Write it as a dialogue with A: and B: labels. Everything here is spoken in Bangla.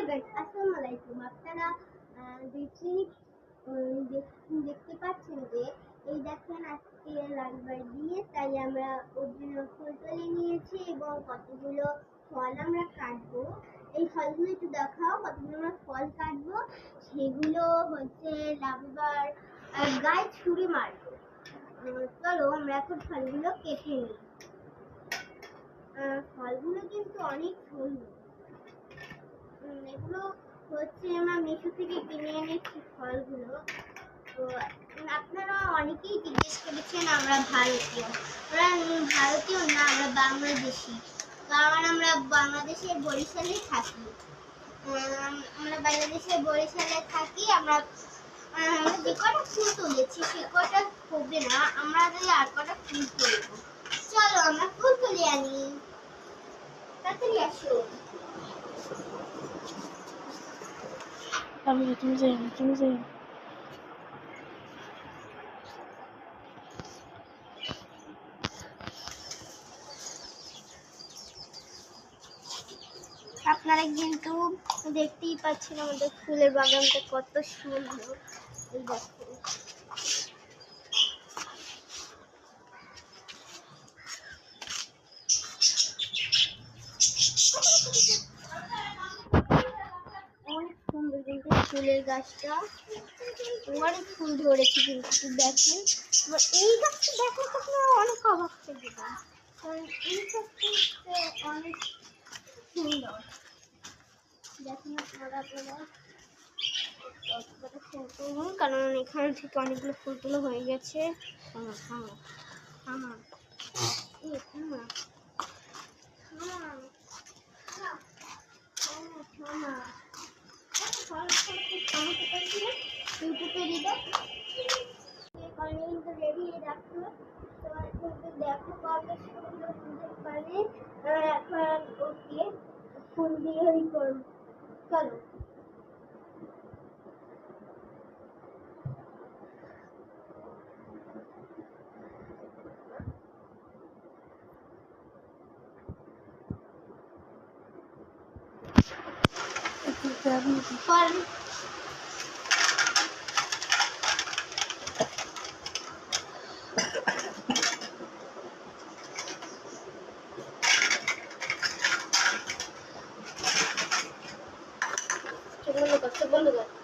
A: গাইস, আসসালামু আলাইকুম। আপনারা দেখতে পাচ্ছেন যে এই দেখেন আজকে লালবার দিয়ে, তাই আমরা ওর জন্য ফুল তুলে নিয়েছি এবং কতগুলো ফল আমরা কাটবো। এই ফলগুলো একটু দেখাও, কতগুলো আমরা ফল কাটবো, সেগুলো হচ্ছে লালবার গায়ে ছুঁড়ে মারবো। চলো আমরা এখন ফলগুলো কেটে নিই। ফলগুলো কিন্তু অনেক সুন্দর। এগুলো হচ্ছে আমরা মিশো থেকে কিনে এনেছি ফলগুলো। তো আপনারা অনেকেই জিজ্ঞেস করেছেন আমরা ভারতীয়। আমরা ভারতীয় না, আমরা বাংলাদেশি, কারণ আমরা বাংলাদেশের বরিশালে থাকি। আমরা বাংলাদেশের বরিশালে থাকি। আমরা যে কটা ফুল তুলেছি সে কটা হবে না, আমরা আর কটা ফুল তুলবো। চলো আমরা ফুল তুলে আনি, তাড়াতাড়ি আসো।
B: তুমি যাই।
A: আপনারা কিন্তু দেখতেই পাচ্ছেন আমাদের ফুলের বাগানটা কত সুন্দর। এই দেখুন, অনেক সুন্দর কিন্তু ফুলের গাছটা, অনেক ফুল ধরেছে কিন্তু দেখেন। এই গাছটা দেখে তো আপনারা অনেক অবাক হয়ে যাবেন, কারণ এই গাছটা অনেক সুন্দর। দেখেন আপনারা ফুল তুলুন, কারণ এখান থেকে অনেকগুলো ফুল তুলো হয়ে গেছে। রেডি রাখো, দেখো কত সুন্দর সুন্দর পারে। এখন ওকে ফুল দিয়ে করবো। চলো বন্ধ কর।